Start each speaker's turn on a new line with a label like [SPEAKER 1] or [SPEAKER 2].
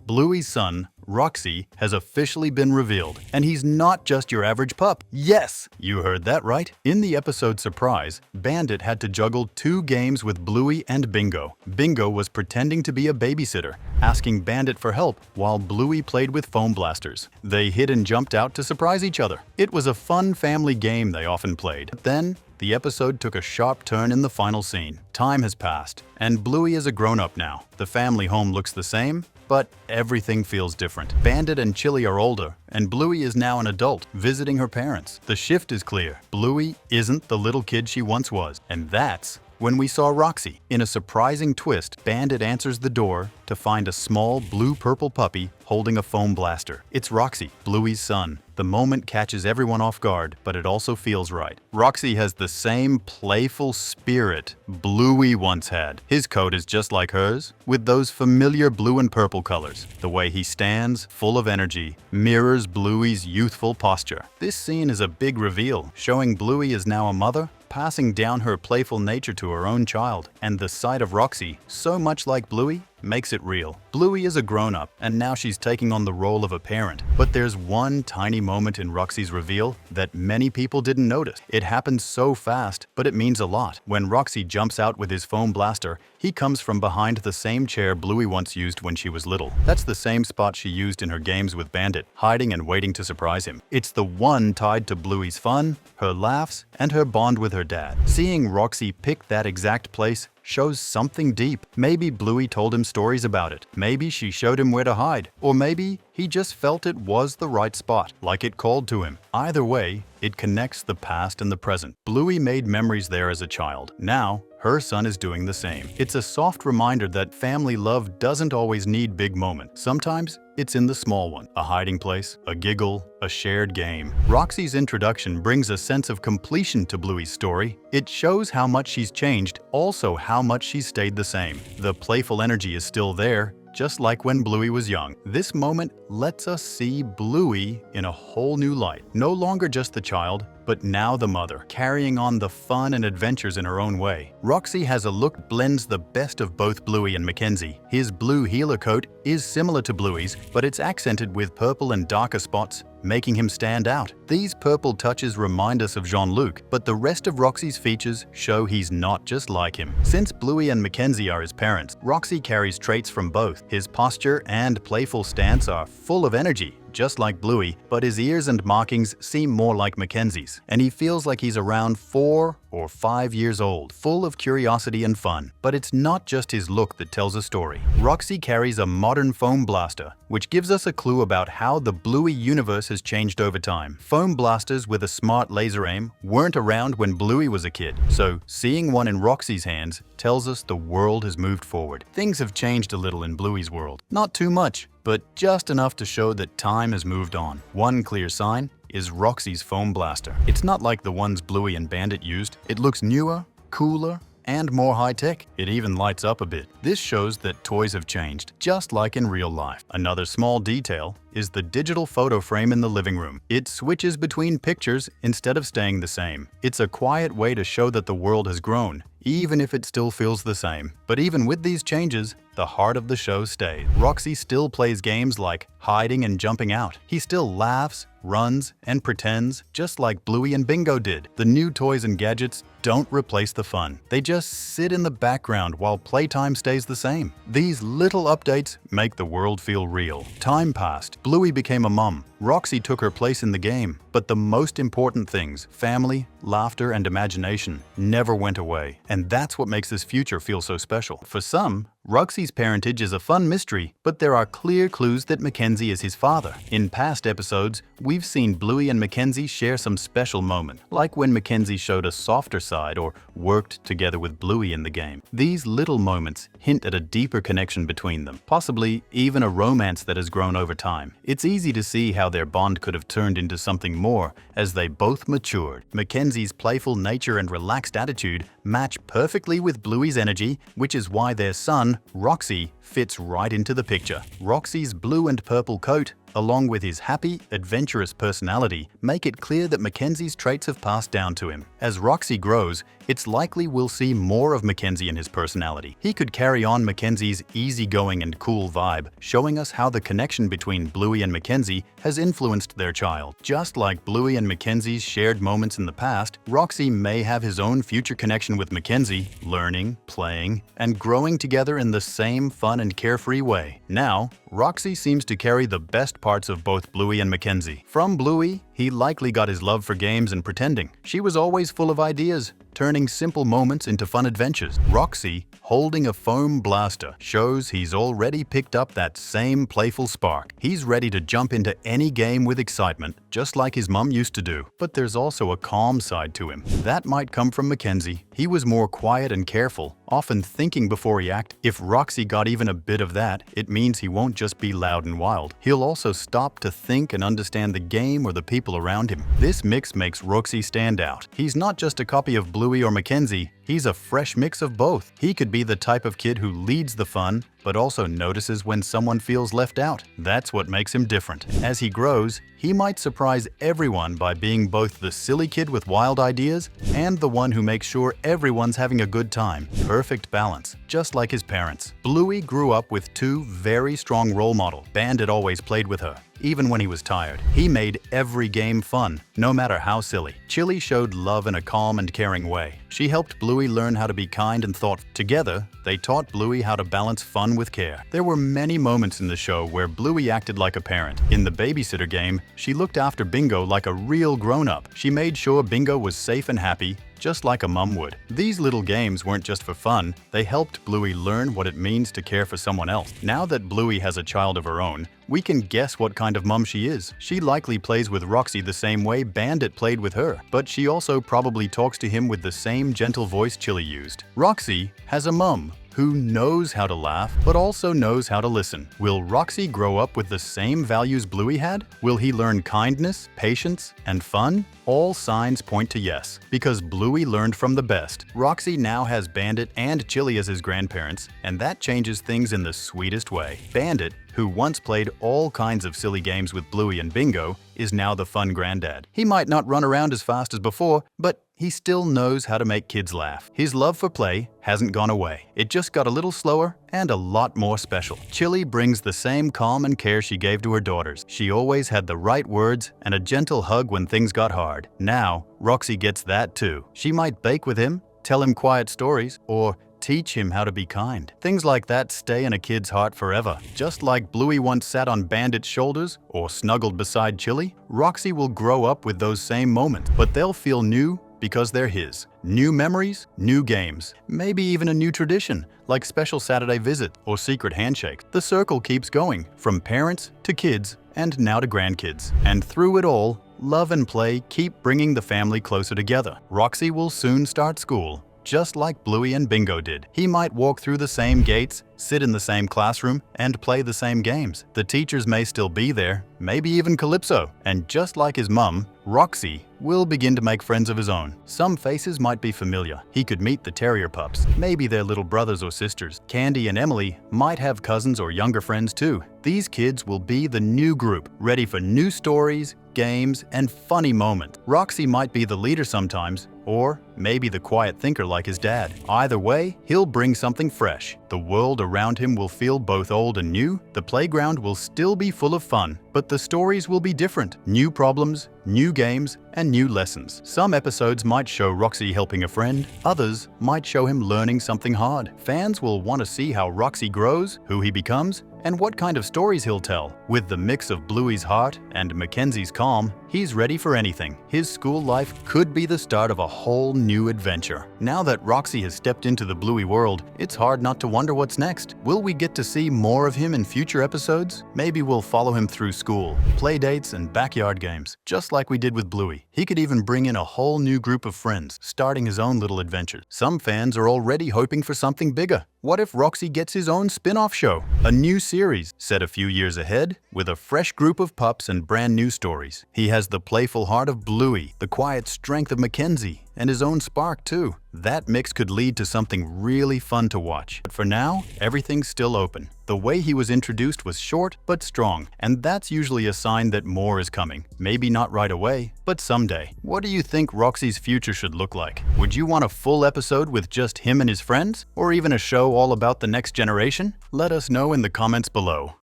[SPEAKER 1] Bluey's son, Roxey, has officially been revealed, and he's not just your average pup. Yes, you heard that right. In the episode Surprise, Bandit had to juggle 2 games with Bluey and Bingo. Bingo was pretending to be a babysitter, asking Bandit for help while Bluey played with foam blasters. They hid and jumped out to surprise each other. It was a fun family game they often played. But then, the episode took a sharp turn in the final scene. Time has passed, and Bluey is a grown-up now. The family home looks the same, but everything feels different. Bandit and Chili are older, and Bluey is now an adult, visiting her parents. The shift is clear. Bluey isn't the little kid she once was, and that's when we saw Roxey. In a surprising twist, Bandit answers the door to find a small blue-purple puppy holding a foam blaster. It's Roxey, Bluey's son. The moment catches everyone off guard, but it also feels right. Roxey has the same playful spirit Bluey once had. His coat is just like hers, with those familiar blue and purple colors. The way he stands, full of energy, mirrors Bluey's youthful posture. This scene is a big reveal, showing Bluey is now a mother, passing down her playful nature to her own child. And the sight of Roxey, so much like Bluey, makes it real. Bluey is a grown-up, and now she's taking on the role of a parent. But there's one tiny moment in Roxey's reveal that many people didn't notice. It happens so fast, but it means a lot. When Roxey jumps out with his foam blaster, he comes from behind the same chair Bluey once used when she was little. That's the same spot she used in her games with Bandit, hiding and waiting to surprise him. It's the one tied to Bluey's fun, her laughs, and her bond with her dad. Seeing Roxey pick that exact place shows something deep. Maybe Bluey told him stories about it. Maybe she showed him where to hide. Or maybe he just felt it was the right spot, like it called to him. Either way, it connects the past and the present. Bluey made memories there as a child. Now, her son is doing the same. It's a soft reminder that family love doesn't always need big moments. Sometimes, it's in the small one. A hiding place, a giggle, a shared game. Roxey's introduction brings a sense of completion to Bluey's story. It shows how much she's changed, also how much she's stayed the same. The playful energy is still there, just like when Bluey was young. This moment lets us see Bluey in a whole new light. No longer just the child, but now the mother, carrying on the fun and adventures in her own way. Roxey has a look that blends the best of both Bluey and Mackenzie. His blue healer coat is similar to Bluey's, but it's accented with purple and darker spots, making him stand out. These purple touches remind us of Jean-Luc, but the rest of Roxey's features show he's not just like him. Since Bluey and Mackenzie are his parents, Roxey carries traits from both. His posture and playful stance are full of energy, just like Bluey, but his ears and markings seem more like Mackenzie's, and he feels like he's around 4 or 5 years old, full of curiosity and fun. But it's not just his look that tells a story. Roxey carries a modern foam blaster, which gives us a clue about how the Bluey universe has changed over time. Foam blasters with a smart laser aim weren't around when Bluey was a kid, so seeing one in Roxey's hands tells us the world has moved forward. Things have changed a little in Bluey's world. Not too much, but just enough to show that time has moved on. One clear sign is Roxey's foam blaster. It's not like the ones Bluey and Bandit used. It looks newer, cooler, and more high-tech. It even lights up a bit. This shows that toys have changed, just like in real life. Another small detail is the digital photo frame in the living room. It switches between pictures instead of staying the same. It's a quiet way to show that the world has grown, even if it still feels the same. But even with these changes, the heart of the show stays. Roxey still plays games like hiding and jumping out. He still laughs, runs, and pretends, just like Bluey and Bingo did. The new toys and gadgets don't replace the fun. They just sit in the background while playtime stays the same. These little updates make the world feel real. Time passed. Bluey became a mom. Roxey took her place in the game. But the most important things, family, laughter, and imagination, never went away. And that's what makes this future feel so special. For some, Roxey's parentage is a fun mystery, but there are clear clues that Mackenzie is his father. In past episodes, we've seen Bluey and Mackenzie share some special moments, like when Mackenzie showed a softer side or worked together with Bluey in the game. These little moments hint at a deeper connection between them, possibly even a romance that has grown over time. It's easy to see how their bond could have turned into something more as they both matured. Mackenzie's playful nature and relaxed attitude match perfectly with Bluey's energy, which is why their son, Roxey, fits right into the picture. Roxey's blue and purple coat, along with his happy, adventurous personality, make it clear that Mackenzie's traits have passed down to him. As Roxey grows, it's likely we'll see more of Mackenzie in his personality. He could carry on Mackenzie's easygoing and cool vibe, showing us how the connection between Bluey and Mackenzie has influenced their child. Just like Bluey and Mackenzie's shared moments in the past, Roxey may have his own future connection with Mackenzie, learning, playing, and growing together in the same fun and carefree way. Now, Roxey seems to carry the best parts of both Bluey and Mackenzie. From Bluey, he likely got his love for games and pretending. She was always full of ideas, turning simple moments into fun adventures. Roxey, holding a foam blaster, shows he's already picked up that same playful spark. He's ready to jump into any game with excitement, just like his mum used to do. But there's also a calm side to him. That might come from Mackenzie. He was more quiet and careful, often thinking before he acted. If Roxey got even a bit of that, it means he won't just be loud and wild. He'll also stop to think and understand the game or the people around him. This mix makes Roxey stand out. He's not just a copy of Bluey or Mackenzie, he's a fresh mix of both. He could be the type of kid who leads the fun, but also notices when someone feels left out. That's what makes him different. As he grows, he might surprise everyone by being both the silly kid with wild ideas and the one who makes sure everyone's having a good time. Perfect balance, just like his parents. Bluey grew up with two very strong role models. Bandit always played with her, even when he was tired. He made every game fun, no matter how silly. Chili showed love in a calm and caring way. She helped Bluey learn how to be kind and thoughtful. Together, they taught Bluey how to balance fun with care. There were many moments in the show where Bluey acted like a parent. In the babysitter game, she looked after Bingo like a real grown-up. She made sure Bingo was safe and happy, just like a mum would. These little games weren't just for fun, they helped Bluey learn what it means to care for someone else. Now that Bluey has a child of her own, we can guess what kind of mum she is. She likely plays with Roxey the same way Bandit played with her, but she also probably talks to him with the same gentle voice Chili used. Roxey has a mum who knows how to laugh, but also knows how to listen. Will Roxey grow up with the same values Bluey had? Will he learn kindness, patience, and fun? All signs point to yes, because Bluey learned from the best. Roxey now has Bandit and Chili as his grandparents, and that changes things in the sweetest way. Bandit, who once played all kinds of silly games with Bluey and Bingo, is now the fun granddad. He might not run around as fast as before, but he still knows how to make kids laugh. His love for play hasn't gone away. It just got a little slower and a lot more special. Chili brings the same calm and care she gave to her daughters. She always had the right words and a gentle hug when things got hard. Now, Roxey gets that too. She might bake with him, tell him quiet stories, or teach him how to be kind. Things like that stay in a kid's heart forever. Just like Bluey once sat on Bandit's shoulders or snuggled beside Chili, Roxey will grow up with those same moments, but they'll feel new because they're his. New memories, new games, maybe even a new tradition, like special Saturday visit or secret handshake. The circle keeps going, from parents to kids and now to grandkids. And through it all, love and play keep bringing the family closer together. Roxey will soon start school, just like Bluey and Bingo did. He might walk through the same gates, sit in the same classroom, and play the same games. The teachers may still be there, maybe even Calypso. And just like his mum, Roxey will begin to make friends of his own. Some faces might be familiar. He could meet the terrier pups, maybe their little brothers or sisters. Candy and Emily might have cousins or younger friends too. These kids will be the new group, ready for new stories, games, and funny moments. Roxey might be the leader sometimes, or maybe the quiet thinker like his dad. Either way, he'll bring something fresh. The world around him will feel both old and new. The playground will still be full of fun, but the stories will be different. New problems, new games, and new lessons. Some episodes might show Roxey helping a friend, others might show him learning something hard. Fans will want to see how Roxey grows, who he becomes, and what kind of stories he'll tell. With the mix of Bluey's heart and Mackenzie's calm, he's ready for anything. His school life could be the start of a whole new adventure. Now that Roxey has stepped into the Bluey world, it's hard not to wonder what's next. Will we get to see more of him in future episodes? Maybe we'll follow him through school, play dates, and backyard games, just like we did with Bluey. He could even bring in a whole new group of friends, starting his own little adventures. Some fans are already hoping for something bigger. What if Roxey gets his own spin-off show? A new series, set a few years ahead, with a fresh group of pups and brand new stories. He has the playful heart of Bluey, the quiet strength of Mackenzie, and his own spark too. That mix could lead to something really fun to watch. But for now, everything's still open. The way he was introduced was short but strong, and that's usually a sign that more is coming. Maybe not right away, but someday. What do you think Roxey's future should look like? Would you want a full episode with just him and his friends? Or even a show all about the next generation? Let us know in the comments below.